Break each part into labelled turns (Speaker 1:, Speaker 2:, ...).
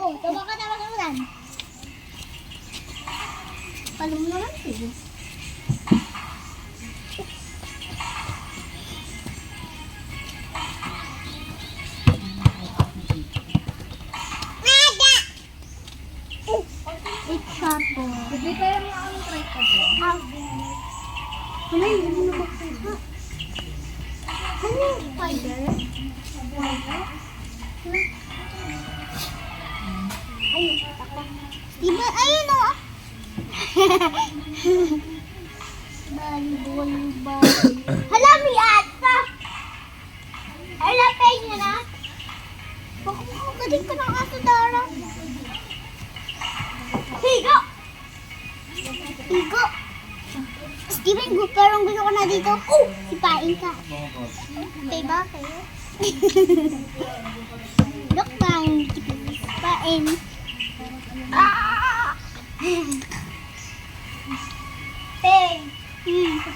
Speaker 1: Oh, tawa ka lang. Paano mo naman sila? Iksapo.
Speaker 2: Hindi kaya nga ang tripod mo.
Speaker 1: Ano yung hindi mo magkita? Ano yung spider? Ayun, ako. Diba, ayun o. Bali. Hala, may ata. Hala, pay niya na. Baka makagaling ka ng aso, Dara. Higo! Higo! Steven, parang gusto ko na dito. Oh! Sipain ka. Okay ba kayo? Look bang. Sipain. Ah! Hey!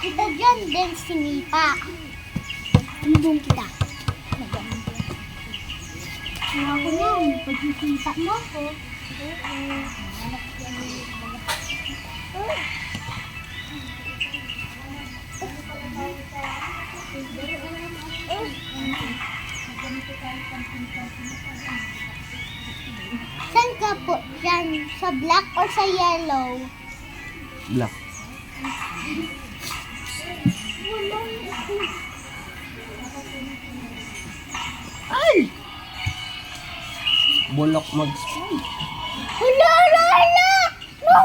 Speaker 1: Kita dyan din sinipa. Tinubong kita. Kaya ko yan. Pagkikita mo ako. Saan ka po dyan? Sa black or sa yellow?
Speaker 3: Black.
Speaker 2: Ay!
Speaker 3: Bulok mag-spray.
Speaker 1: Hala! No!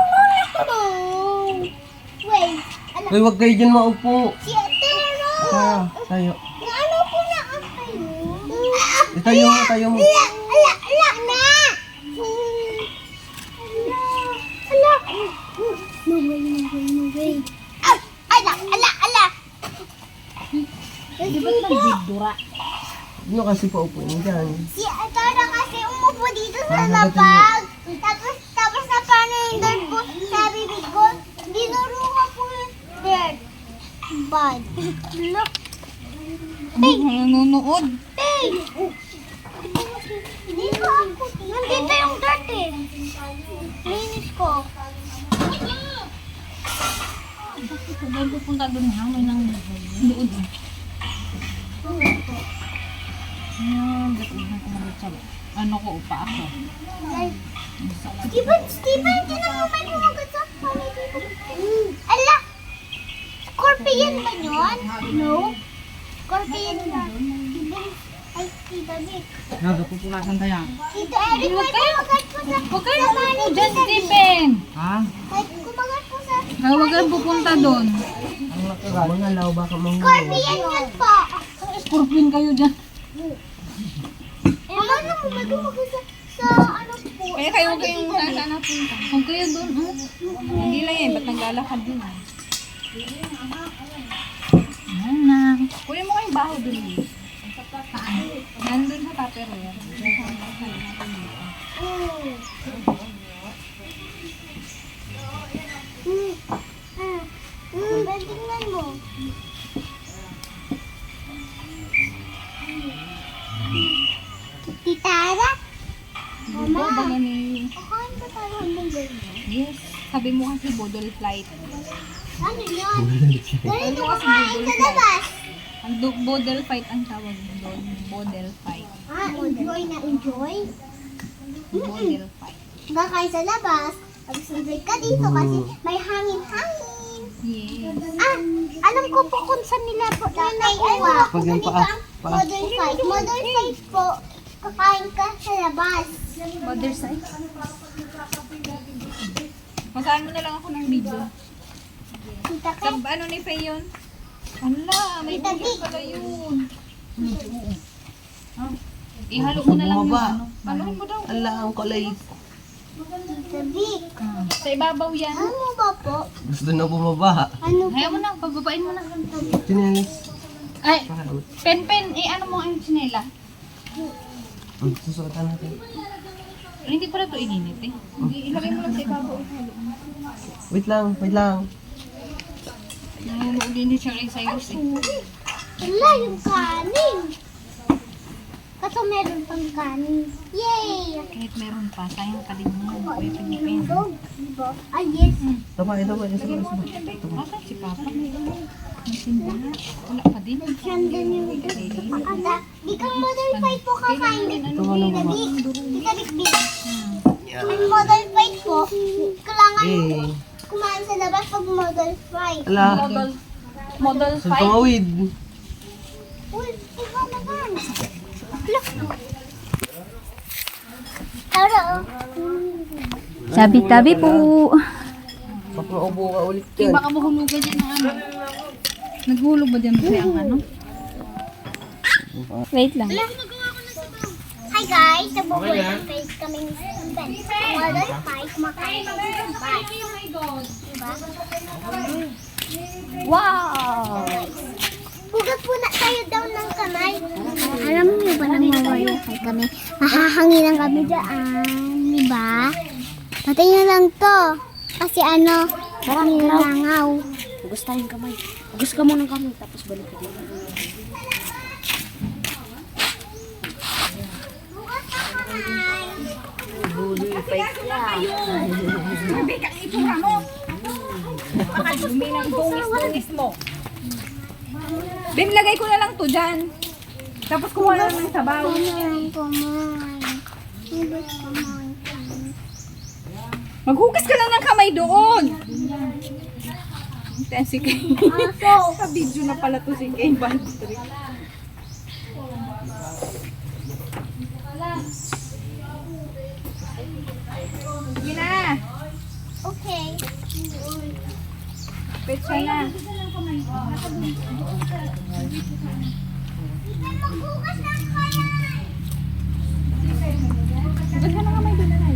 Speaker 1: Wait. Ala,
Speaker 3: Uy, wag kayo dyan maupo.
Speaker 1: si Atero!
Speaker 3: Tayo.
Speaker 1: Ano po na ang kayo?
Speaker 3: Tayo mo.
Speaker 1: Ala na! Ala! No way. Ala!
Speaker 2: Di ba't nagdidura?
Speaker 3: Ano kasi paupuin dyan?
Speaker 1: Si Atero kasi umupo dito sa
Speaker 3: Ah,
Speaker 1: lapag. Tapos na paano yung dirt po sa bibig ko? Dinuro ka po yung dirt. Bad. Look.
Speaker 2: Ay! Nanonood.
Speaker 1: Hey! Dito ako. Nandito yung dirt eh. Linis ko.
Speaker 2: Kung doon pupunta doon nga, may nang doon. Ayan, dapat na kumalit sa ano ko, upa ako.
Speaker 1: Steven, tinan mo may kumagat sa kamay dito. Ala! Scorpion ba yun? No. Scorpion ba? Ay, Tita Vic.
Speaker 3: Nagpupunasan tayo.
Speaker 1: Tito Eric, may kumagat po sa
Speaker 2: Huwag kayo
Speaker 1: sa
Speaker 2: pupunta
Speaker 1: mani,
Speaker 2: dyan,
Speaker 1: Tita Vic.
Speaker 2: Stephen!
Speaker 3: Ha?
Speaker 1: May kumagat po sa
Speaker 2: Huwag kayo pupunta doon.
Speaker 3: Ang nakagawa. Mga law baka manghuli.
Speaker 1: Scorpion yun po.
Speaker 2: Scorpion kayo dyan.
Speaker 1: Ano mo, may kumagat sa ano po.
Speaker 2: Kaya kayo huwag kayong saan napunta. Huwag kayo doon, oh. Hindi lang yan, ba't naglalakad din? Ayan na. Kuya mo kayong baho doon. Saan? Nandun sa Tupperware.
Speaker 1: Tingnan mo. Titara?
Speaker 2: Bubo, baga ni...
Speaker 1: Kakain ba tayo hanggang ganyan?
Speaker 2: Yes. Sabi mo kasi Bodol Flight.
Speaker 1: Ano yun? Ganito
Speaker 2: Ano kasi
Speaker 1: kakain
Speaker 2: Bodol
Speaker 1: sa
Speaker 2: Flight?
Speaker 1: labas.
Speaker 2: Ang Bodel Fight ang tawag doon. Bodel Fight.
Speaker 1: Enjoy na enjoy?
Speaker 2: Bodel Fight.
Speaker 1: Kakain sa labas. Tapos enjoy ka dito kasi may hangin-hangin.
Speaker 2: Yes.
Speaker 1: Alam ko po kung saan nila po nakuha.
Speaker 3: Pag yung paa.
Speaker 1: Modern fight. Modern fight po. Kakain ka sa labas.
Speaker 2: Mother side. Masaan mo na lang ako ng video.
Speaker 1: Kita
Speaker 2: Sa
Speaker 1: ka?
Speaker 2: ano ni Faye yun? Ala, may
Speaker 1: Tita
Speaker 2: video
Speaker 1: Vic.
Speaker 2: pala yun. Oo. Ah, ihalo mo na lang yung
Speaker 3: Bumaba.
Speaker 2: ano. Haluin mo daw.
Speaker 3: Ala, ang kulay.
Speaker 1: Tita Vic.
Speaker 2: Sa ibabaw yan.
Speaker 1: Ano mo ba po?
Speaker 3: Gusto na bumaba.
Speaker 1: Ano po?
Speaker 2: Ayaw mo na, pagbabain mo na.
Speaker 3: Chinelis.
Speaker 2: Ay,
Speaker 3: Pahagot.
Speaker 2: pen, ano mo ang sinela?
Speaker 3: Susuotan natin.
Speaker 2: Hindi pala ito ininit eh. Hindi, ilagay mo lang sa ibabaw. Ihalo mo.
Speaker 3: Wait lang.
Speaker 2: Nahulog din siya kay Cyrus eh.
Speaker 1: Wala yung kanin. Kaso meron pang kanin. Yay!
Speaker 2: Kahit meron pa, sayang ka din mo. Kuya Pilipin.
Speaker 1: Diba? Ah, yes.
Speaker 3: Tama, ito ba?
Speaker 2: Lagay mo ako dyan, babe. Asan si Papa? May sinda na. Wala pa din.
Speaker 1: Siyan din yung ada. Di kang model fight po kakain.
Speaker 3: Ito ka lang ba?
Speaker 1: Tita Big. Ang model fight po, kailangan
Speaker 3: Eh,
Speaker 1: kumain sa labas pag model fight.
Speaker 3: ala.
Speaker 2: Model
Speaker 3: Saan tumawid?
Speaker 1: Uy, ikaw naman. Look. Tara.
Speaker 2: Tabi-tabi po.
Speaker 3: Baka maubo ka ulit
Speaker 2: Kaya
Speaker 3: yan.
Speaker 2: baka mahulugan dyan ng ano. Naghulog ba dyan kasi ang ano? Wait lang.
Speaker 1: Hi guys, nag-model fight kami ni Steven. Model fight, kumakain kami sa labas. Diba?
Speaker 2: Wow!
Speaker 1: Hugas muna tayo daw ng kamay. Alam niyo ba nang mawalakay kami? Mahahanginan kami dyan. Diba? Patay na lang to. Kasi ano, maraming langaw.
Speaker 4: Hugas tayong kamay. Hugas ka muna ng kamay, tapos balik ka dito.
Speaker 1: Hugas ng kamay.
Speaker 2: Sabi kang itsura mo. Baka dumi ng dungis mo. Bim, lagay ko na lang to dyan. Tapos kuha na lang ng sabaw.
Speaker 1: Kumain. Hugas kamay.
Speaker 2: Maghugas ka lang ng kamay doon. Ten si Kay.
Speaker 1: Aso.
Speaker 2: Sa video na pala to si Kay. Bad trip. Sige na.
Speaker 1: Okay.
Speaker 2: Petsa na.
Speaker 1: Maghugas ng kamay.
Speaker 2: Hugas ka ng kamay doon na.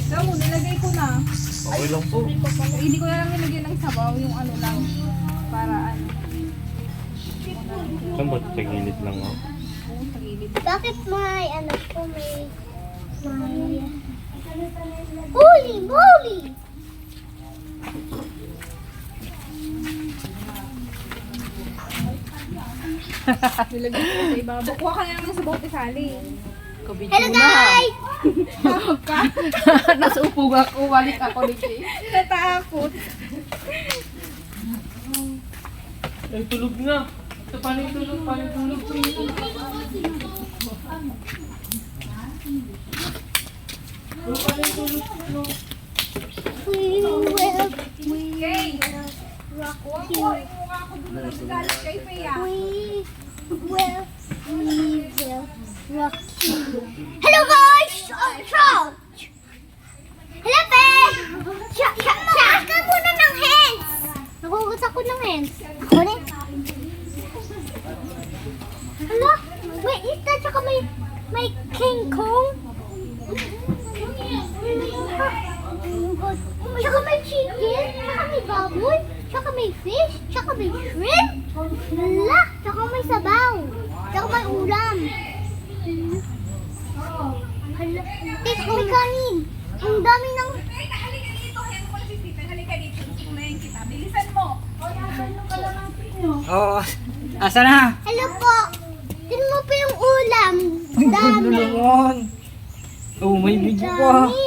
Speaker 2: Daw, nilagay ko na.
Speaker 3: Okay lang po.
Speaker 2: Hindi ko na lang nilagyan ng sabaw, yung ano lang. Para ano.
Speaker 5: Saan ba? Sa gilid lang ako.
Speaker 2: Oo, sa gilid.
Speaker 1: Bakit may ano po may Holy moly!
Speaker 2: Nilagyan ko sa ibabaw. Kuha ka na lang ng sabaw, Pisali.
Speaker 1: Hello guys!
Speaker 2: Tawag ka.
Speaker 4: Nasa upo ako, balik ako ni Kay.
Speaker 2: Natakot.
Speaker 5: Ay, tulog na. Ito, paano tulog? Paano tulog?
Speaker 1: We will
Speaker 2: Okay.
Speaker 1: rock
Speaker 2: Kuha
Speaker 1: you.
Speaker 2: ko yung mukha ko doon. Galit kay Pea.
Speaker 1: We will rock you. Hello guys! Oh, Trout! Hello, Pe! Hugas ka muna ng hands! Nakuhugas ako ng hands. Ako rin. Hala, may isda tsaka may King Kong. Tsaka may chicken, tsaka may baboy, tsaka may fish, tsaka may shrimp. Hala, tsaka may sabaw, tsaka may ulam. Hala, may kanin. Ang dami ng...
Speaker 2: Halika dito. Handball si Stephen. Halika dito. Tunayin kita. Bilisan mo.
Speaker 6: Oo. Asa na?
Speaker 1: Hello po. Tignan mo pa yung ulam. Ang dami.
Speaker 6: Naman. Oh, may video pa.
Speaker 1: Dami.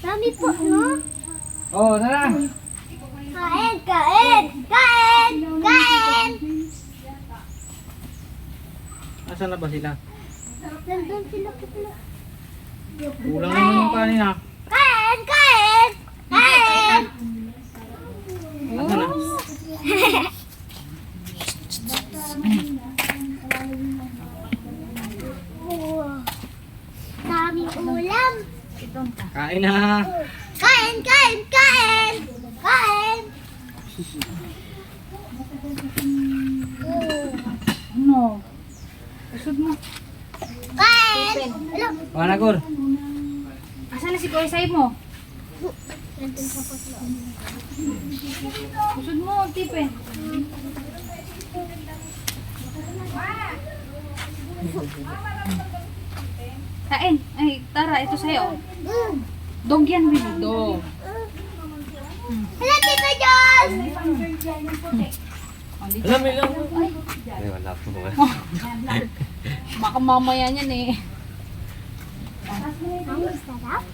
Speaker 1: Dami po, no?
Speaker 6: Oo, tara.
Speaker 1: Kain, kain, kain, kain.
Speaker 6: Asa na ba sila?
Speaker 1: Nandun sila po sila.
Speaker 6: Kulang naman yung kanin ha.
Speaker 1: Kain, kain, kain.
Speaker 6: Asa na?
Speaker 1: Wow. Daming ulam.
Speaker 6: Kain na.
Speaker 1: Kain, kain, kain. Kain.
Speaker 2: Ano? Usod mo.
Speaker 1: Kain. Hello.
Speaker 6: Wala gor.
Speaker 2: Asan na si Kuya Saib mo?
Speaker 1: Nandun sa kuslo.
Speaker 2: Usod mo, Tipe. Kain. Ay, Tara, ito sa'yo. Dog yan, Willie. Dog.
Speaker 1: Hello, Tita Diyos!
Speaker 5: Alam mo lang.
Speaker 3: Ay, wala po nga.
Speaker 2: Baka mamaya niyan eh.
Speaker 1: Ang sarap.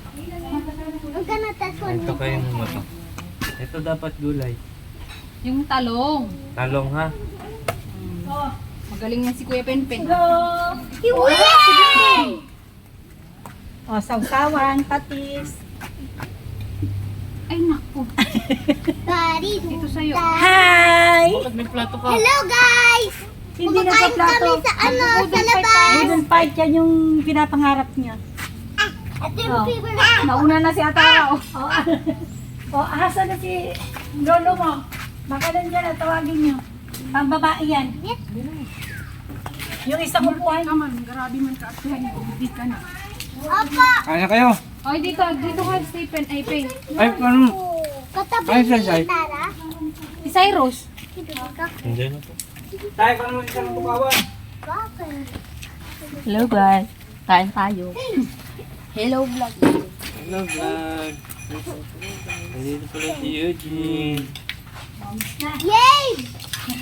Speaker 1: Ang kanatason
Speaker 3: Ito kayo mo to. Ito dapat gulay.
Speaker 2: Yung talong.
Speaker 3: Talong ha.
Speaker 2: Magaling yan si Kuya Penpen.
Speaker 7: O, sausawan, patis.
Speaker 2: Ay, naku.
Speaker 1: Daddy,
Speaker 2: Ito sa'yo.
Speaker 7: Hi!
Speaker 5: Bakit may plato ka?
Speaker 1: Hello guys!
Speaker 7: Hindi na sa
Speaker 1: Kumakain kami
Speaker 7: plato.
Speaker 1: sa sa labas.
Speaker 7: Golden fight yan yung pinapangarap niya.
Speaker 1: Ito yung favorite.
Speaker 2: Nauna na si Atara. Oh.
Speaker 7: O, asa na si lolo mo? Baka nandiyan na, tawagin niyo. Pang babae yan. Yung isang upuan.
Speaker 1: Opo.
Speaker 3: Kaya kayo.
Speaker 2: Ay, dito ka, Stephen. Ay, Pen.
Speaker 3: Ay, ano?
Speaker 1: Katabi
Speaker 3: Ay,
Speaker 1: ni
Speaker 3: Sai.
Speaker 1: Tara.
Speaker 2: Si Cyrus.
Speaker 3: Hindi na po.
Speaker 6: Tayo ka naman isang tukawan.
Speaker 1: Bakit?
Speaker 4: Hello guys. Kain tayo.
Speaker 2: Hello, vlog.
Speaker 3: Hello vlog. Nandito pala si Eugene.
Speaker 1: Yay!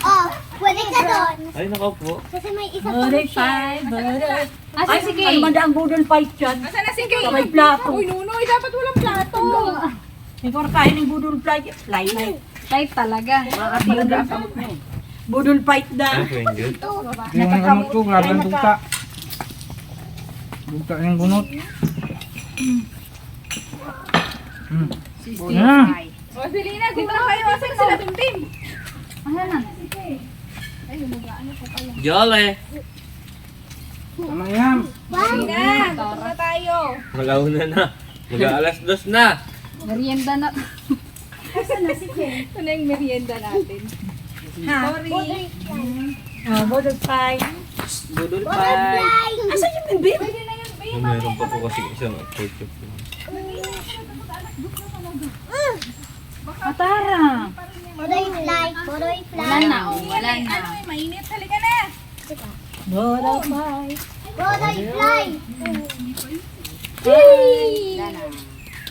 Speaker 1: Oh, pwede ka doon.
Speaker 3: Ay, nakaupo.
Speaker 1: Kasi may isa pang
Speaker 7: Golden
Speaker 1: share.
Speaker 7: fight, golden.
Speaker 2: Asa si Kay?
Speaker 7: Ano man ang golden fight yan?
Speaker 2: Asa na si Kay?
Speaker 7: Sa may plato.
Speaker 2: Uy, Nunoy, dapat walang plato.
Speaker 7: Ikaw na kain ng golden fight. Fly na.
Speaker 2: Tight talaga.
Speaker 7: Golden fight
Speaker 3: Ano
Speaker 7: na.
Speaker 3: po yung good?
Speaker 6: Yung gamot ko, grabe ang buka. Buka yung bunot.
Speaker 2: O, Selena, dito na kayo. Asa na sila, Pimpin? Asa na?
Speaker 3: Jolly!
Speaker 6: Ano yan?
Speaker 2: Selena, dito na tayo.
Speaker 3: Malauna na. Mag-aalas 2 na.
Speaker 2: Merienda na. Asa na si Kay? Ito na yung merienda natin. Sorry.
Speaker 7: Oh, golden fight.
Speaker 6: Budol
Speaker 1: Butterfly.
Speaker 7: Asa yung bimbi?
Speaker 2: Pwede na yun, babe.
Speaker 3: Meron pa po kasi isang ketchup.
Speaker 7: Atara.
Speaker 1: Butterfly. Butterfly.
Speaker 2: Wala na, oh. Wala na. Ano, mainit. Halika na.
Speaker 7: Golden fight.
Speaker 1: Butterfly.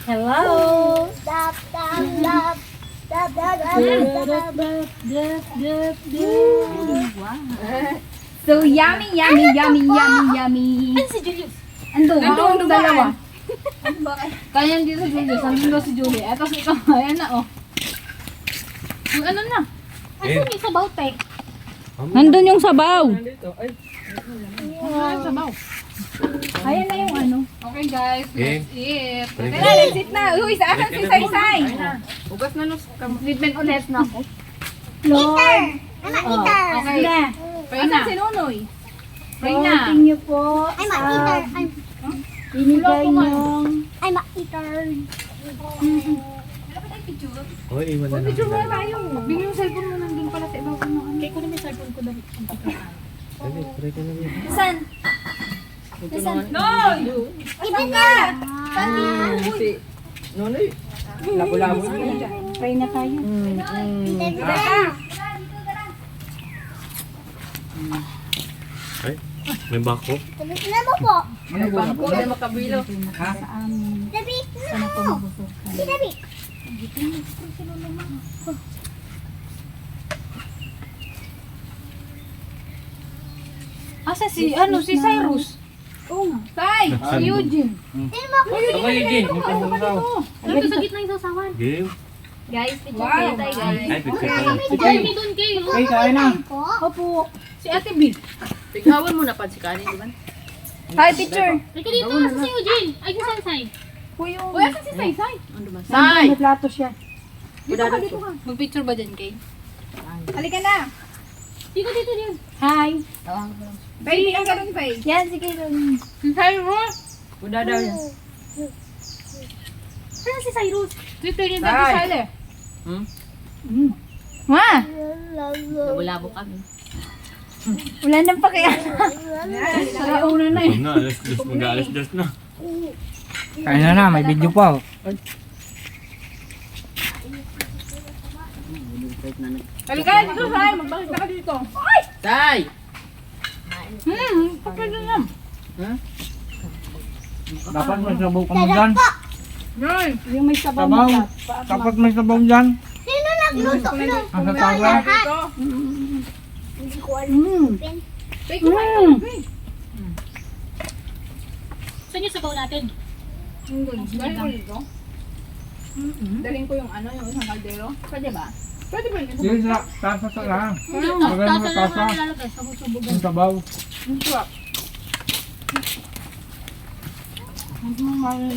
Speaker 7: Hello.
Speaker 1: Dap, dap, dap. Dap, dap, dap, dap, dap.
Speaker 2: So, yummy, yummy, yummy, yummy, yummy. Ano si Julius? Andun, ang dalawa. Kaya dito si Julius, andun si Julie. Eto si ikaw, ayan na, oh. Yung ano na? Asan yung sabaw, te? Nandun yung sabaw. Yung sabaw. Ayan na yung ano. Okay, guys, let's eat. Okay na, let's eat na. Uy, saan si Saysay? Ugas na nung treatment ulit na ako.
Speaker 1: Eater. Ano, eater?
Speaker 2: Okay. Pray na. Si Nonoy. Pray na.
Speaker 7: Thank you po
Speaker 1: I'm a
Speaker 7: sa
Speaker 1: eater.
Speaker 7: binigay niyong
Speaker 1: I'm a eater.
Speaker 3: Uy, iwan na lang.
Speaker 2: Picture muna tayo. Bigyan yung cellphone mo nandun pala sa ibabaw ng ano.
Speaker 7: ko na may cellphone ko daw.
Speaker 3: Sabi, try ka na yun.
Speaker 2: Saan? Noy!
Speaker 1: Iba na.
Speaker 6: Si Nonoy. Labo-labo.
Speaker 7: Pray na tayo.
Speaker 3: Ay, may bako.
Speaker 1: Sabi na mo po.
Speaker 6: Ano ba?
Speaker 2: Hindi makabilo.
Speaker 1: Sabi na mo. Sabi.
Speaker 2: Asa si, ano, si Cyrus? Oo nga. Tay! Si Eugene.
Speaker 1: Sino mo ako?
Speaker 3: Ako, Eugene. May pangalaw.
Speaker 4: Nandito sa gitna yung sasawan.
Speaker 3: Game.
Speaker 4: Guys, picture
Speaker 2: Wow.
Speaker 4: kayo tayo guys.
Speaker 3: Ay, picture ka lang.
Speaker 4: Kami doon kayo.
Speaker 6: Ay, kain na.
Speaker 1: Po.
Speaker 2: Opo. Si Ate B.
Speaker 4: Tighawan mo na pa si Kani, di ba?
Speaker 2: Hi, picture.
Speaker 4: Ika dito, asa si Eugene? Ay, kung saan sa'yo?
Speaker 2: Uy, asa si Saysay?
Speaker 7: Say! May plato siya.
Speaker 2: Dito ka, dito ka. Mag-picture ba dyan, Kay? Halika na.
Speaker 4: Dito, dito, dito.
Speaker 7: Hi.
Speaker 2: Faye, ang ganun, Faye.
Speaker 7: Yan, sige.
Speaker 2: Hi, mo.
Speaker 6: Kuda daw yan.
Speaker 4: Ano si Cyrus?
Speaker 2: Twitter niya dati
Speaker 6: Tay.
Speaker 2: sale. Ma!
Speaker 4: Nabulabo kami.
Speaker 2: Wala nang pakiyan. Sarauna na eh.
Speaker 3: Huwag na, alas 2. Mag-aalas 2 na.
Speaker 6: Kain na, may video pa.
Speaker 2: Halika, dito, Say. Magbakit na ka dito.
Speaker 6: Tay!
Speaker 2: Kapag na lang.
Speaker 6: Dapat may sabaw ka mo dyan.
Speaker 2: Yan.
Speaker 7: Yung may sabaw
Speaker 6: Sabaw.
Speaker 7: mo.
Speaker 6: Dapat may sabaw dyan.
Speaker 1: Sino Luto na.
Speaker 6: Ang tatawa.
Speaker 1: Hindi ko alam.
Speaker 2: Take kumain ka.
Speaker 7: Saan yung sabaw natin?
Speaker 2: Dahil ko dito. Daling ko yung ano, yung isang kaldero. Pwede ba? Pwede ba yun?
Speaker 6: Sige, tasa sa lang.
Speaker 7: Hindi,
Speaker 6: Maganda
Speaker 7: tasa
Speaker 6: mo
Speaker 7: lang
Speaker 6: tasa.
Speaker 7: ang nilalagay. Sabog-sabogan.
Speaker 6: Ang sabaw.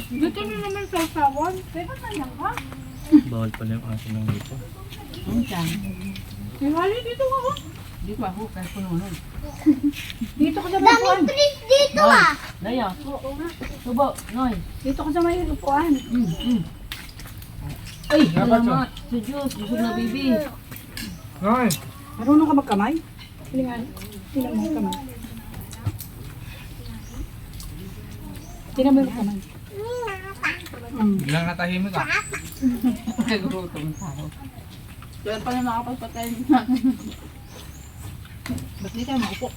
Speaker 2: Dito na naman sa sawan. Teka, saan ka?
Speaker 3: Bawal pala yung aso ng dito.
Speaker 2: Hali dito ako.
Speaker 5: Dito ako, kahit puno nun.
Speaker 7: Dito ko sa may upuan.
Speaker 1: Daming trees dito ah.
Speaker 5: Daya. Subo, Noy.
Speaker 7: Dito ko sa may upuan.
Speaker 5: Ay,
Speaker 6: Dapat
Speaker 5: salamat. Sa Diyos, gusto na baby.
Speaker 6: Noy,
Speaker 7: Marunong ka magkamay? Tilingan. Tilingan mo kamay. Tilingan mo kamay.
Speaker 6: bilang natahimik ka.
Speaker 5: Nagutom tayo.
Speaker 2: Kaya pala nakapagpatay natin. Ba't di tayo maupo?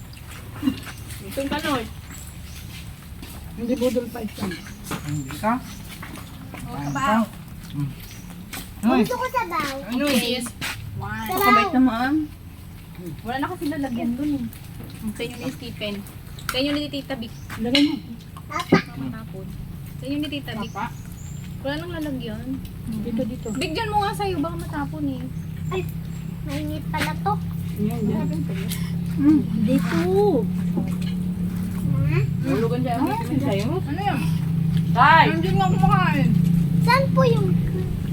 Speaker 2: Itong kanoy.
Speaker 7: Hindi budol pa isa.
Speaker 6: Hindi ka? Kain ka? Noy,
Speaker 1: Gusto ko sabaw.
Speaker 6: ano
Speaker 2: Yes. One. Kabait naman. Wala na kasi lalagyan dun eh. Sa inyo ni Stephen. Sa inyo ni Tita Vic.
Speaker 7: Lagay mo.
Speaker 2: Tapon. Sa inyo ni Tita Vic. Wala nang lalagyan.
Speaker 7: Dito, dito.
Speaker 2: Bigyan mo nga sa'yo, baka matapon eh.
Speaker 1: Mainit pala to.
Speaker 7: Yan, yan. Dito.
Speaker 2: Hulugan dyan. Sa'yo? Ano yan? Tay! Hindi nga kumakain.
Speaker 1: Saan po yung...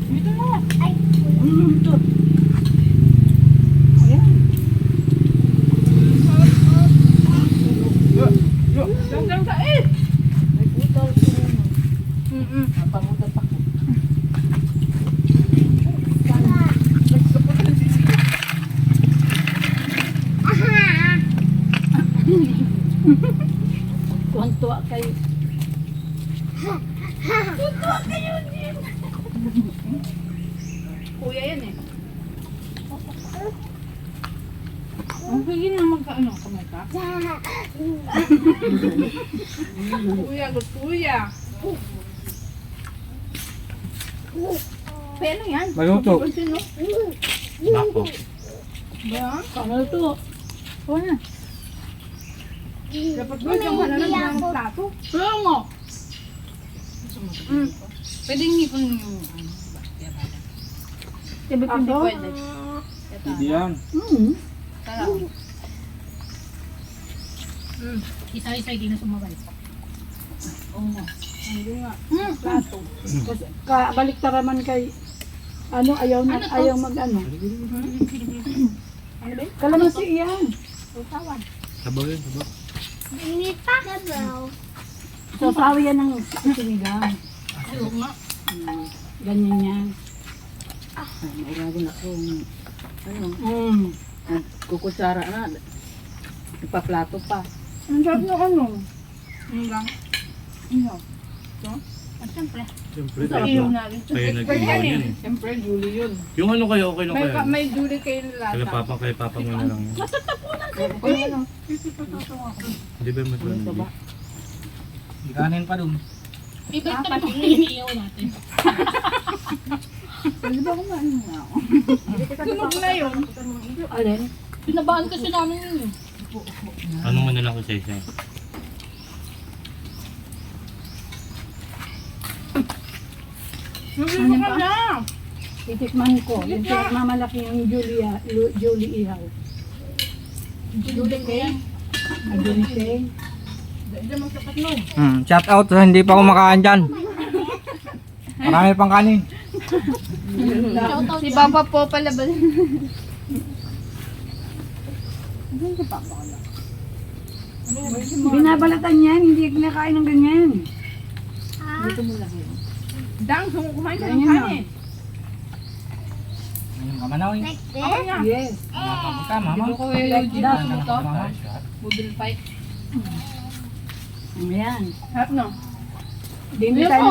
Speaker 2: Dito mo.
Speaker 1: Ay,
Speaker 7: Dito. Ayan.
Speaker 2: Hanggang sa eh!
Speaker 5: May putal. Napangutat ako.
Speaker 7: Tuwan-tuwa kayo.
Speaker 2: Kuya yan eh. Ang sige na magkaano kamay ka? Kuya, good kuya. Pero yan.
Speaker 6: maluto.
Speaker 2: Sino?
Speaker 3: Bako.
Speaker 2: Ba?
Speaker 7: Ano to? Tuwa na.
Speaker 2: Dapat ba yung halalan ng plato? Pero mo. Pwede ngipon yung ano.
Speaker 7: Sabi ko,
Speaker 2: Hindi pwede.
Speaker 6: Hindi yan.
Speaker 2: Tara.
Speaker 7: isa-isa hindi na sumabay.
Speaker 2: Hindi nga. Plato.
Speaker 7: Kasi kabalik taraman kay ano ayaw na ayaw mag ano.
Speaker 2: Ano ba?
Speaker 7: Kalamansi iyan.
Speaker 3: Sabaw yun, sabaw.
Speaker 1: mainit pa. Sabaw.
Speaker 7: Sasawi yan ng sinigang.
Speaker 2: Oo nga.
Speaker 7: Ganyan yan.
Speaker 5: Nairago na ako. Ano? Kukutsara na. Ipaplato pa.
Speaker 2: Ang sarap na ano. Ano lang? Ano?
Speaker 7: At syempre,
Speaker 3: Siyempre,
Speaker 2: Sa iyo natin.
Speaker 3: kayo nag-iwan yun eh.
Speaker 2: Siyempre, Julie yun.
Speaker 3: Yung ano kayo, okay lang
Speaker 2: May,
Speaker 3: kayo.
Speaker 2: may Julie kayo lata.
Speaker 3: Kay papa mo na lang yun.
Speaker 2: Ano?
Speaker 3: Hindi ba mas hindi?
Speaker 6: May kanin pa dun.
Speaker 7: ibig tayo mo iniiyaw natin.
Speaker 2: Pwede ba kumain mo nga ako? Sunog na yun.
Speaker 7: Alin? Pinabaan kasi namin yun.
Speaker 3: Ano mo na lang ko sa isa?
Speaker 2: Hindi mo ka na.
Speaker 7: Titikman ko. Yung mamalaki yung Julie Ihaw.
Speaker 2: Julie kayo.
Speaker 7: Julie Kay.
Speaker 2: Hindi mo sapat nun.
Speaker 6: Shout out sa hindi pa kumakain dyan. Marami pang kanin.
Speaker 2: Si Papa po pala ba?
Speaker 7: Binabalatan yan, hindi kinakain ng ganyan.
Speaker 2: Dang, kumain ka ng
Speaker 7: Ganyan
Speaker 2: kanin.
Speaker 6: Kamanaw eh.
Speaker 1: Like
Speaker 2: Ako
Speaker 1: this.
Speaker 2: nga.
Speaker 7: Yes.
Speaker 6: Ka, mama.
Speaker 2: Hindi ko yung Eugene mo to.
Speaker 6: Mama.
Speaker 2: Budol fight.
Speaker 7: Ayan.
Speaker 2: Harap no?
Speaker 7: Hindi tayo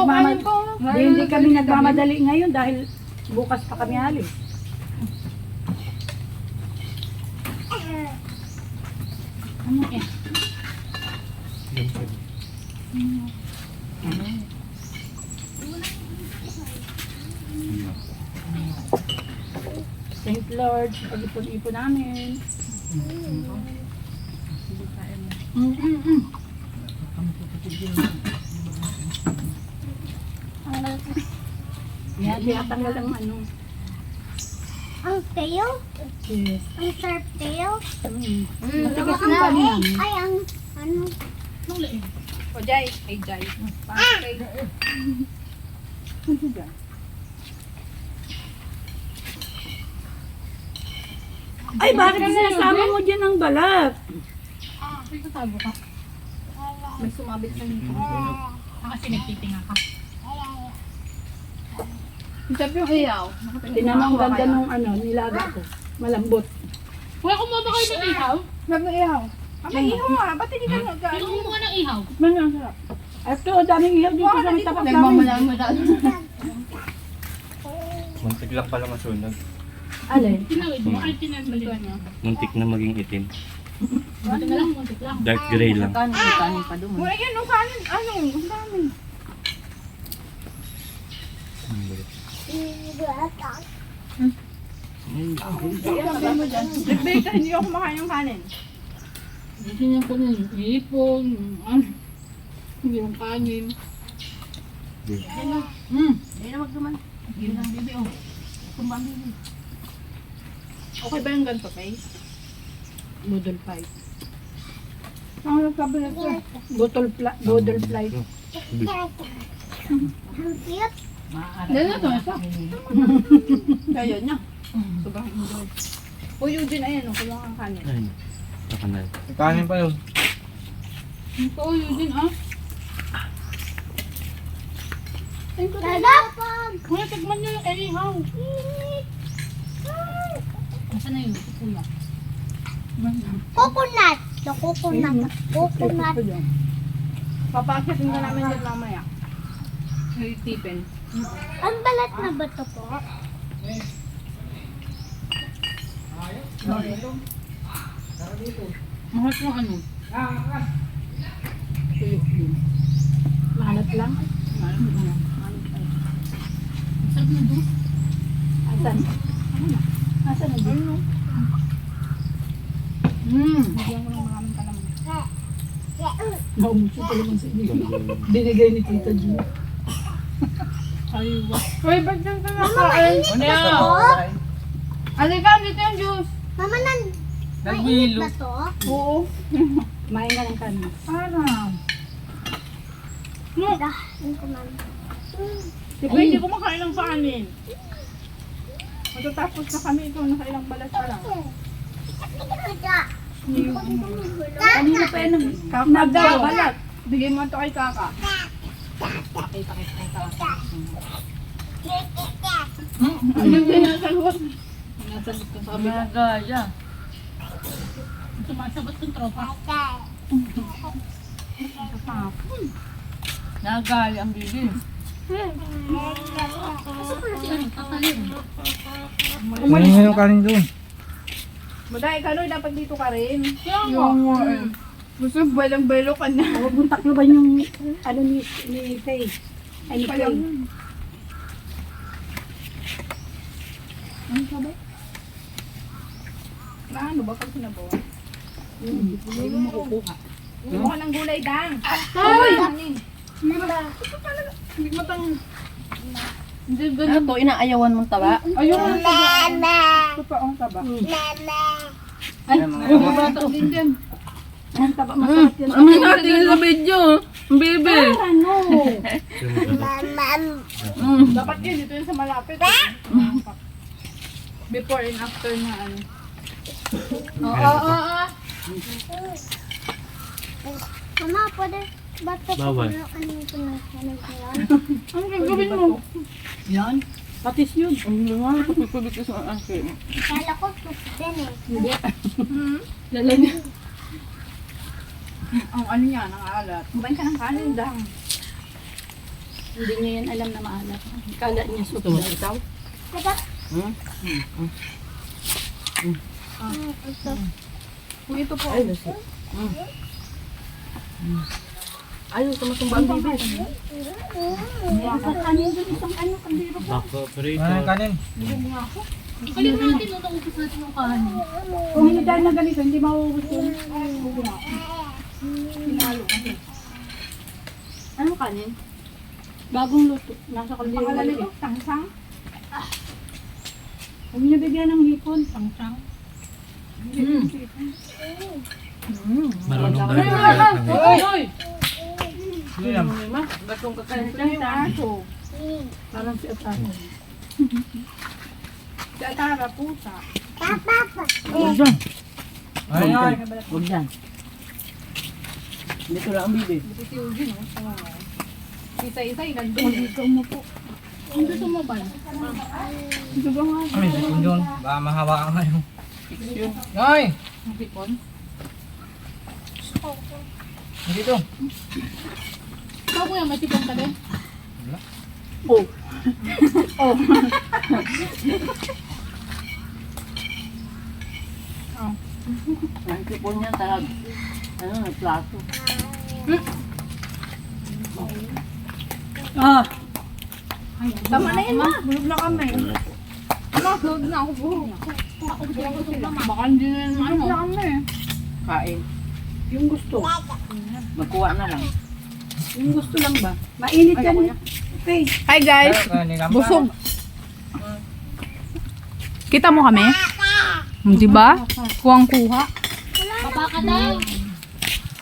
Speaker 7: hindi kami nagmamadali ngayon dahil bukas pa kami alis. Ano eh? Lord, sa pag-ipon-ipon namin. Yan, tinatanggal ang ano.
Speaker 1: Ang tail?
Speaker 7: Yes.
Speaker 1: Ang sharp tail?
Speaker 7: Matigas ang pan yan.
Speaker 1: Ay, ang ano?
Speaker 2: O, Jai. Ay, Jai.
Speaker 7: Ay, bakit sinasama mo dyan ang balat?
Speaker 2: May sumabit sa nito. Kasi nagtitinga ka. Sabi yung iyaw.
Speaker 7: Tinan ang ganda nung ano, nilaga ko. Malambot.
Speaker 4: Kuya, kumuha ba kayo ng ihaw?
Speaker 2: Sabi yung iyaw. May ihaw nga. Ba't hindi ka nag-
Speaker 4: Sino kumuha ng ihaw?
Speaker 7: Man, ang sarap. Ito, daming ihaw dito sa may tapat namin.
Speaker 2: Nagmamalaan mo daan.
Speaker 3: Muntik lang pala masunog.
Speaker 7: Alin?
Speaker 4: Tinawid mo. Ay, tinawid mo.
Speaker 3: Muntik na maging itim.
Speaker 4: Buti na lang, muntik lang.
Speaker 3: Dark gray lang.
Speaker 2: Kanin pa doon. Uy, yan, ang kanin. Ano? Ang dami. Sabi mo dyan. Nagbake ka, hindi ako kumakain ng kanin.
Speaker 4: Gusto niya po ng ipon, hindi yung kanin.
Speaker 2: Hindi na magduman. Yun ang bibi, oh. Tumbang bibi. Okay ba yung ganito, Pay? Noodle pie.
Speaker 7: Ang nagsabi na ito. Bottle fly.
Speaker 1: Ang cute.
Speaker 2: Hindi na ito, ito. Kaya yun na. Sobrang enjoy. O, Eugene, ayan, oh. Kulang ang kanin.
Speaker 3: Ay, nakanay.
Speaker 6: Kanin pa yun.
Speaker 4: Ito, Eugene, ah.
Speaker 1: Dadapag!
Speaker 4: Kuya, tikman niyo yung ihaw. Nasaan na yun? Kuya.
Speaker 1: Coconut. The coconut. Coconut.
Speaker 2: Papakitin ka namin dyan mamaya. May tipin.
Speaker 1: Ang balat na ba ito po?
Speaker 4: Mahal yung ano.
Speaker 7: Mahalat lang.
Speaker 4: Sarap na doon.
Speaker 7: Asan? Asan na dito?
Speaker 2: Bigyan ko ng maraming kalaman.
Speaker 7: Naumuso pa naman sa inyo. Binigay ni Tita G.
Speaker 2: Uy, ba't dyan ka nakain? Alika, dito yung juice.
Speaker 1: Mama, mainit ba to?
Speaker 2: Oo.
Speaker 7: Kumain ka ng kanin.
Speaker 2: Parang.
Speaker 1: Dahin ko, mama.
Speaker 2: Di ba hindi kumakain ng kanin? Matatapos na kami ito, nakailang balat pa lang.
Speaker 7: Kanina pa yan nagbabalat.
Speaker 2: Bigay mo ito kay Kaka. Ano din nasa loob?
Speaker 4: Nasagot ko sa kabila. Sumasabot ng tropa.
Speaker 2: Nagali ang bibig.
Speaker 4: Tatalim.
Speaker 6: Kumain nga yung kanin doon.
Speaker 2: Maday ka Noy, dapat dito ka rin.
Speaker 4: Yung
Speaker 2: Gusto belang-belo ka na.
Speaker 7: Huwag mong takloban yung ano ni Faye. Ay, ni Faye.
Speaker 2: Ano sabi? Na ano ba pag sinabawa? Hindi mo makukuha. Kumuha ng gulay, Dang. Hoy! Hindi mo tang... Hindi ganyan.
Speaker 4: Ito, inaayawan mong taba.
Speaker 2: Ayun ang taba. Ito pa ang taba. Ay, bumabato din dyan.
Speaker 7: Ang taba masarap yan.
Speaker 4: Ano natin sa video? Baby.
Speaker 7: Ano?
Speaker 2: Dapat yun, dito yun sa malapit. Before and after na ano.
Speaker 3: Oo.
Speaker 1: Mama, pwede ba ito
Speaker 3: Bawal.
Speaker 1: ano ito na kanin ko yan?
Speaker 2: Ang gagawin mo?
Speaker 7: Yan. Patis yun.
Speaker 1: Kala ko soup din eh.
Speaker 2: Lalagyan. Ang ano niya, nakaalat. Kumain ka ng kanin, Dang.
Speaker 7: Hindi niya yan alam na maalat. Kala niya soup daw.
Speaker 1: Teka.
Speaker 2: Kung ito po.
Speaker 4: Ayaw, tumatumba ang bibig.
Speaker 7: Kanin doon isang ano kandiro.
Speaker 3: Back
Speaker 6: Ano
Speaker 3: operator.
Speaker 6: yung kanin?
Speaker 2: Kalit natin, no, naubos natin yung kanin.
Speaker 7: Kung hindi dahil na ganito, hindi mauubos yun.
Speaker 2: Anong kanin?
Speaker 7: Bagong luto. Nasa kaldero.
Speaker 2: Pangalan nito, tangsang.
Speaker 7: Huwag niyo bigyan ng hipon. Tangsang.
Speaker 3: Marunong
Speaker 2: Ay,
Speaker 5: Hoy!
Speaker 6: Ano yan?
Speaker 5: Gatong kakain
Speaker 7: Ito yung aso. Parang si Atara. Si Atara, pusa.
Speaker 6: Ay, ay.
Speaker 5: Huwag yan. Dito lang ang bibi.
Speaker 2: si Eugene, no? Isa-isa, nandun. Dito mo po. Kung gusto mo ba?
Speaker 7: Ito ba nga?
Speaker 6: Ay, sipon yun. Baka mahawakan na yun. Ay!
Speaker 2: Ang sipon?
Speaker 6: Dito.
Speaker 2: Ikaw kuya, may sipon ka din?
Speaker 7: Oh. Oh.
Speaker 5: Ang sipon niya talag. Ano, nagplato.
Speaker 7: Ah.
Speaker 2: Tama na yun, ma. Bulog na kami. Ma, bulog na ako po. Baka hindi na yun, ano. Kami.
Speaker 5: Kain.
Speaker 7: Yung gusto.
Speaker 5: Magkuha na lang.
Speaker 7: Yung gusto lang ba? Mainit yan. Face.
Speaker 2: Hi guys. Busog. Kita mo kami? Di ba? Kuwang-kuha. Baba ka daw.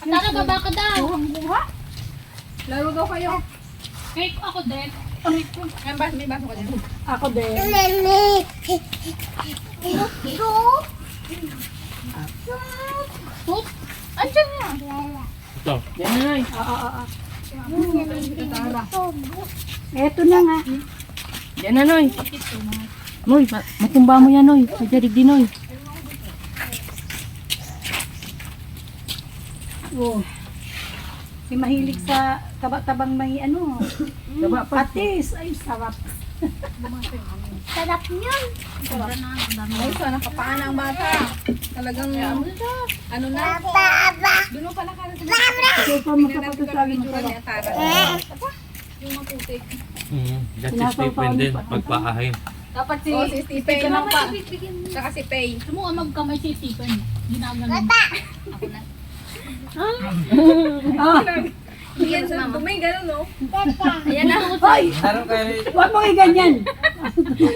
Speaker 2: Tara, baba ka daw. Kuwang-kuha. Laro daw kayo. Cake ako din. May baso ka din.
Speaker 7: Ako din.
Speaker 2: Soup? Andiyan nga.
Speaker 3: Ito.
Speaker 5: Yan na, Noy.
Speaker 7: Eto na nga.
Speaker 5: Yan na, Noy. Noy, matumba mo yan, Noy. Majarig din, Noy.
Speaker 7: Oh. Si mahilig sa taba-tabang may ano.
Speaker 5: Taba pa.
Speaker 7: Patis. Ay, sarap.
Speaker 1: Sarap yun.
Speaker 2: Ay, sana kapaan ang bata. Talagang ano na. Doon mo pala ka na sa
Speaker 7: Ito pa magkapatusaling masarap.
Speaker 2: Atara. Yung maputik.
Speaker 3: That's si Stephen din. Pagpaahin.
Speaker 2: Dapat si Stephen lang pa. Saka si Pay. Gusto mo magkamay si Stephen. Ginaganon. Ako na. Yan sa dumay, gano'n, no? Ayan na.
Speaker 7: Hoy!
Speaker 6: Laro kayo.
Speaker 7: Huwag mo iganyan.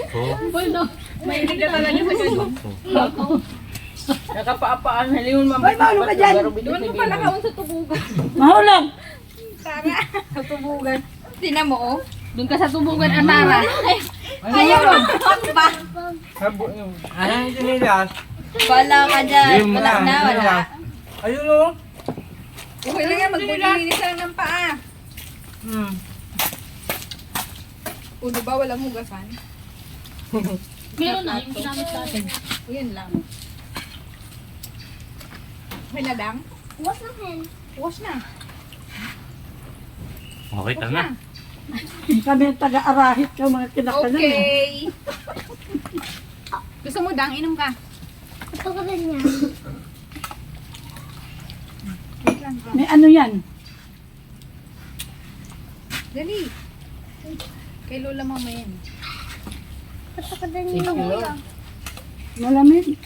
Speaker 3: So,
Speaker 2: Mahilig ka talaga sa gano'n.
Speaker 5: Nakapaapaan. Halimon,
Speaker 7: Hoy, maulong ka dyan.
Speaker 2: Doon mo pala kaon sa tubugan.
Speaker 7: Mahulog.
Speaker 2: Tara, sa tubugan. Tina mo, oh. Doon ka sa tubugan, Atara.
Speaker 6: Ayaw
Speaker 2: mo. Ba?
Speaker 6: Ano yung sinilas?
Speaker 2: Wala ka dyan.
Speaker 6: Game
Speaker 2: Wala na, wala.
Speaker 6: Ayun o.
Speaker 2: Okay lang yan, magbulilinis lang ng paa. O, diba walang hugasan? Meron na, yung ginamit natin. Yan lang. Okay na lang?
Speaker 1: Wash na hen.
Speaker 2: Wash na.
Speaker 3: okay, tara na.
Speaker 7: Kami ang taga-arahit ka mga kinakalan.
Speaker 2: Okay. Gusto mo dang, inom ka.
Speaker 1: Ito ka rin yan.
Speaker 2: Wait lang.
Speaker 7: May ano yan?
Speaker 2: Dali. Kay Lola Mama yan.
Speaker 1: Ito ka rin yan.
Speaker 7: Malamig.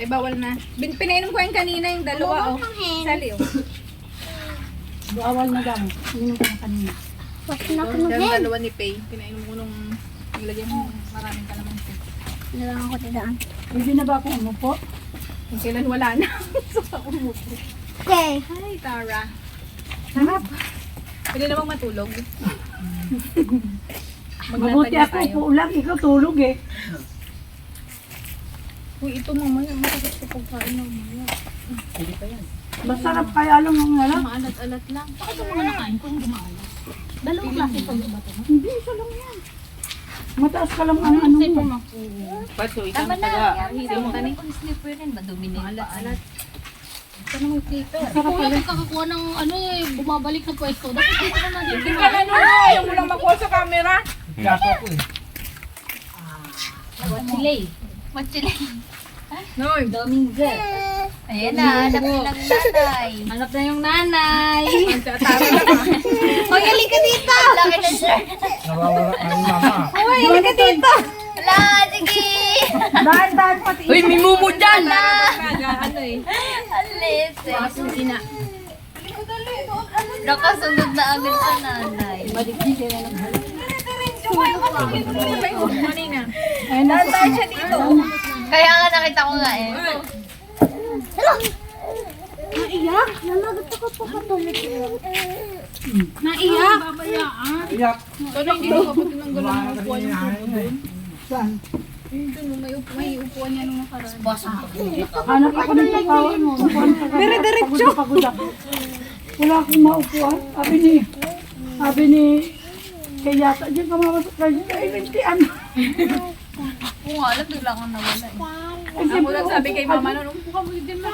Speaker 2: Ay, bawal na. Pinainom ko yung kanina yung dalawa, oh. Sali, oh.
Speaker 7: Bawal na daw. Inom ka na kanina.
Speaker 1: Wash na ako ng
Speaker 2: Yung
Speaker 1: hen.
Speaker 2: dalawa ni Pay. Pinainom ko nung nilagyan mo maraming kalamansi.
Speaker 1: Nalang ako dadaan.
Speaker 7: Pwede na ba akong umupo?
Speaker 2: Kung kailan wala na. So, ako mo.
Speaker 1: Okay.
Speaker 2: Hi, Tara. Sarap. Pwede namang matulog.
Speaker 7: Mabuti ako, upo lang. Ikaw tulog eh.
Speaker 2: Uy, ito mamaya. Masakit sa pagkain ng mamaya.
Speaker 7: Masarap kaya lang ang alam.
Speaker 2: Maalat-alat lang. Bakit yung mga nakain ko hindi maalat? Dalawang klase pa ba ito?
Speaker 7: Hindi, isa lang yan. Mataas ka lang ang ano mo.
Speaker 5: Paso, isang
Speaker 2: Tama na.
Speaker 5: taga.
Speaker 2: Isang tanig.
Speaker 8: Slipper rin ba? Dominic pa.
Speaker 2: Maalat-alat. Ito naman dito.
Speaker 8: Si Kuya magkakakuha ng ano eh, bumabalik sa pwesto. Dapat dito naman din.
Speaker 2: Hindi ka na nung ayaw mo lang makuha sa camera.
Speaker 6: Gato ko eh.
Speaker 8: Matsilay. Matsilay.
Speaker 2: Noy.
Speaker 8: Domingo. Ayan na, hanap na ng nanay. Hanap na yung nanay.
Speaker 2: Sa Tara na ka.
Speaker 8: Hoy, halika dito. Laki na siya.
Speaker 6: Nawawala ka ng mama.
Speaker 8: Hoy, halika dito. Ala, sige!
Speaker 7: Dahan-dahan pati.
Speaker 5: Uy, may mumu dyan!
Speaker 8: Alis eh. Nakasunod na agad sa nanay.
Speaker 7: Dahan-dahan siya dito.
Speaker 8: Kaya nga nakita ko nga eh.
Speaker 1: Naiyak? Nalagot ako po katulad.
Speaker 7: Naiyak.
Speaker 6: Iyak.
Speaker 4: Pero hindi ko kapag tinanggalan ng upuan yung tubo doon.
Speaker 7: Saan?
Speaker 4: Doon, may upuan niya nung nakaraan.
Speaker 7: Hanap ako ng tapawan mo. Pero diretso. Pagod ako. Wala akong maupuan. Sabi ni kaya yata dyan ka mapasok kayo. Ay, bintian.
Speaker 8: Kung nga alam, bigla akong nawala eh.
Speaker 4: Ako lang sabi kay mama noon, upo ka mo din na.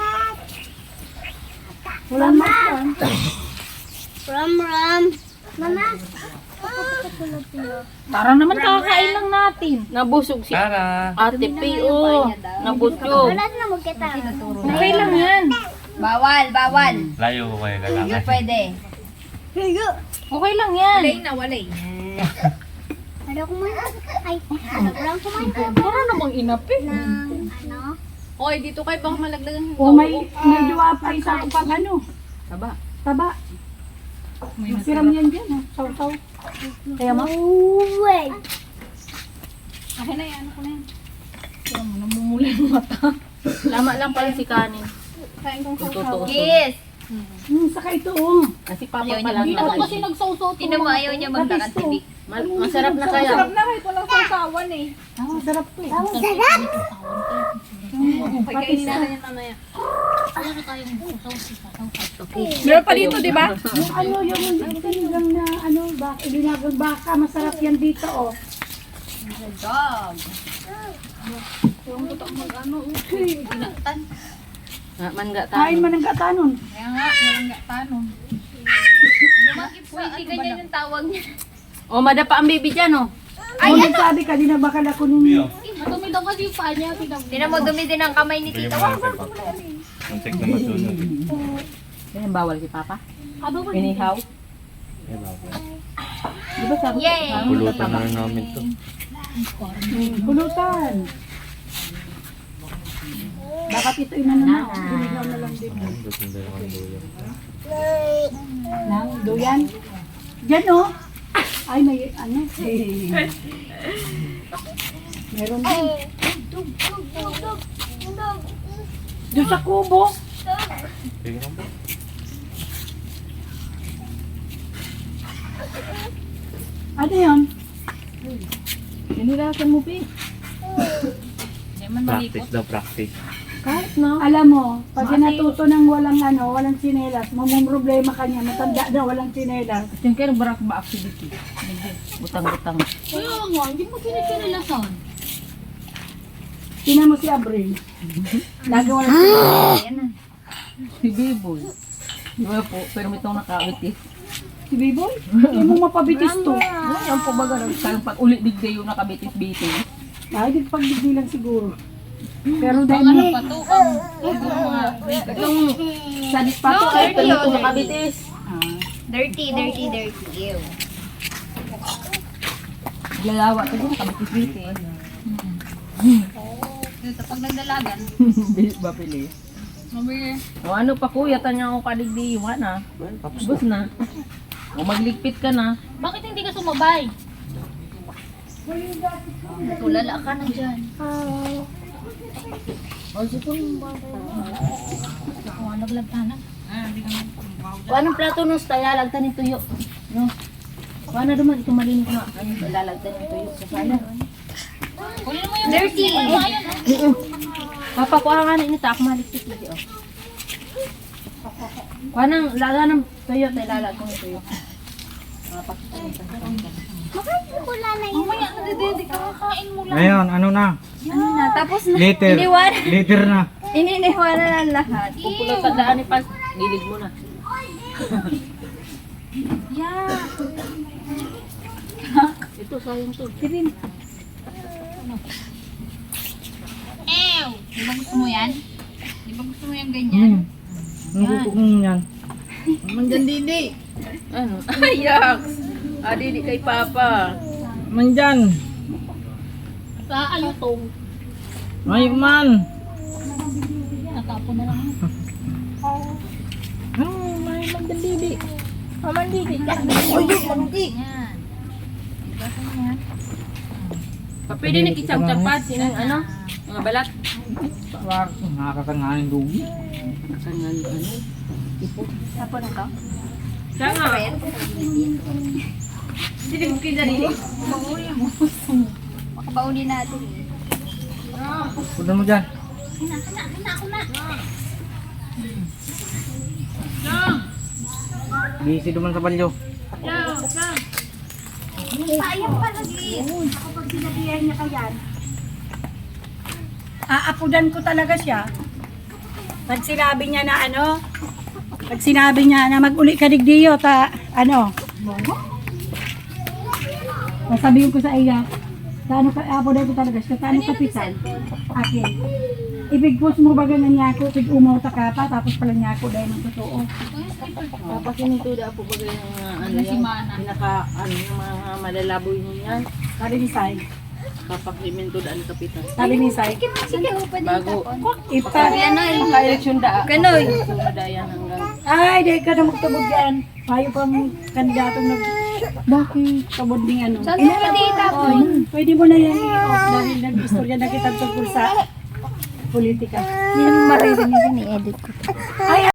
Speaker 7: Wala maupuan.
Speaker 1: Ram. Mama.
Speaker 5: Tara naman, kakain lang natin. Nabusog si
Speaker 3: Tara!
Speaker 5: Ate P.O. Nabusog.
Speaker 1: Wala na magkita.
Speaker 5: Okay lang yan.
Speaker 8: Bawal.
Speaker 3: Layo ko kayo
Speaker 8: Hindi
Speaker 3: kailangan.
Speaker 8: pwede.
Speaker 5: Okay lang yan.
Speaker 4: Walay.
Speaker 1: Ano kumain? Ay, ano lang kumain ka?
Speaker 5: Para namang inapi.
Speaker 1: Ng ano?
Speaker 4: Oy, dito kayo baka malaglagan.
Speaker 7: O may duwa pa isa ko pang ano. Taba. Masiram yan dyan. Saw-saw.
Speaker 5: Kaya mo?
Speaker 1: Uwe.
Speaker 4: Akin na yan, ano ko na yan.
Speaker 5: Namumula yung mata. Lama lang pala si Kanin.
Speaker 4: Kain kong
Speaker 5: Totoo.
Speaker 8: Kiss!
Speaker 7: Saka ito oh.
Speaker 5: Kasi papa
Speaker 8: Ayaw
Speaker 5: pala.
Speaker 8: niya
Speaker 4: Ako kasi nagsaw-saw to.
Speaker 8: Tinan mo, ayaw niya magdakad tibig.
Speaker 5: Masarap na kaya.
Speaker 4: Sarap na kahit walang sausawan eh.
Speaker 7: Sarap to.
Speaker 1: Ang sarap.
Speaker 4: Pagkainin natin yan mamaya. Meron pa dito, di ba?
Speaker 7: Yung ano, yung sinigang na ano, binagang baka, masarap yan dito oh.
Speaker 8: Dog.
Speaker 5: Mangga
Speaker 7: Kain
Speaker 5: tayo.
Speaker 7: man ng katanon.
Speaker 8: Kaya nga, walang tanong. Lumaki po, hindi ganyan yung tawag niya.
Speaker 5: O, madapa ang baby dyan, oh.
Speaker 7: Ay, sabi kanina bakal ako nung
Speaker 4: Matumi daw kasi yung paa niya.
Speaker 8: Tinan mo, dumi din ang kamay ni tita.
Speaker 3: Muntik na masunog.
Speaker 5: Kaya bawal si papa. Inihaw. Di ba sabi ko?
Speaker 8: Yay!
Speaker 3: Pulutan na rin namin to.
Speaker 7: pulutan. Bakit ito inano na? Dinigaw na lang din.
Speaker 3: Dating dalawang duyan.
Speaker 7: Nang duyan. Diyan oh. Ay, may ano. Meron din. Doon sa kubo.
Speaker 3: Sige lang po.
Speaker 7: Ano yun? Sinilasan mo, Pi.
Speaker 3: Practice daw, practice.
Speaker 5: Kahit no.
Speaker 7: Alam mo, pag natuto ng walang sinelas, problema ka niya, matanda na walang sinelas.
Speaker 5: Siyempre, barak ba activity? Butang-butang.
Speaker 4: Kaya nga, hindi mo kinikinilasan.
Speaker 7: Tingnan mo si Abril. Lagi walang
Speaker 5: Si Biboy. Di ba po, pero may itong nakabitis.
Speaker 7: si Biboy. Hindi mo mapabitis to.
Speaker 5: Ang pabaga, sayang pag ulit digday yung nakabitis-bitis.
Speaker 7: Ay, di pagbibilang siguro. Pero dahil
Speaker 5: Itong sadis pa to, ay pero itong nakabitis.
Speaker 8: Dirty. Ew.
Speaker 5: Lalawa to yung nakabitis-bitis.
Speaker 8: Dito, pag nagdalagan.
Speaker 5: Bilis ba pili? O ano pa kuya, tanya ako kadigdi, na. Tapos na. O magligpit ka na.
Speaker 4: Bakit hindi ka sumabay?
Speaker 8: Tulala ka na dyan.
Speaker 5: O anong plato nung lalagtan ng tuyo? No? O ano naman, ito malinis na. Ano, lalagtan ng tuyo sa saya.
Speaker 8: Dirty.
Speaker 5: Papa, kuha nga na inita, ako maligpit dito. Kuha nang lala ng tuyo, tayo lalagtan ng tuyo.
Speaker 1: Wala na yun.
Speaker 4: Mamaya, nadidedi ka, kakain mo lang.
Speaker 6: Ngayon, ano na?
Speaker 5: Tapos na,
Speaker 6: Liter. Liter na.
Speaker 5: ininiwanan ang lahat. Pupulat sa daan ni Pas, gilid mo na. Ito, sayang to. Sirin.
Speaker 8: Ew! Di ba gusto mo yan? Di ba gusto mo yan ganyan?
Speaker 6: Ang gusto kong yan.
Speaker 5: Mandyan didi. Ano? Ayaks! Didi kay Papa.
Speaker 6: Mandyan.
Speaker 7: Aalutong.
Speaker 5: Ay, man.
Speaker 7: Natapon na lang.
Speaker 5: May mandalidi. Mandalidi.
Speaker 2: Pwede na kitsap-tsapad, sinang ano? Mga balat.
Speaker 6: Nakakakanganin dugi.
Speaker 2: Tapon na to? Siya nga. Hindi mo kita rin. Panguli mo.
Speaker 8: Makabauli natin eh.
Speaker 6: Punta mo dyan. Busy naman sa balyo.
Speaker 8: Sayang pa lagi.
Speaker 7: Aapudan ko talaga siya. Pag sinabi niya na ano, pag sinabi niya na mag-uli ka digdiyo, ano, sasabihin ko sa iya, taano ka, aapudan ko talaga siya, taano kapitan, akin. Ibigpos mo baga na niya ako, pag umauta ka pa, tapos pala niya ako dahil ng totoo.
Speaker 5: Tapos sinutuda po bagay ng ano yan. Pinaka, ano, yung mga malalaboy mo yan.
Speaker 7: Sabi ni Sai,
Speaker 5: Papakliminto daan kapitan.
Speaker 7: sabi ni Sai,
Speaker 8: Sige, pwede
Speaker 5: Bago.
Speaker 7: ipa,
Speaker 5: Ka-eleksyon da.
Speaker 8: Kanoy.
Speaker 5: Sumadayan hanggang.
Speaker 7: ay, di ka na magtabog yan. Payo pang kandidatong bakit? Tabod ni ano.
Speaker 8: Saan mo pwede itapon?
Speaker 7: Pwede mo na yan i-off dahil nag-istorya na kita tungkol sa politika.
Speaker 1: Hindi naman maririnig yun, i-edit ko.
Speaker 7: Ay,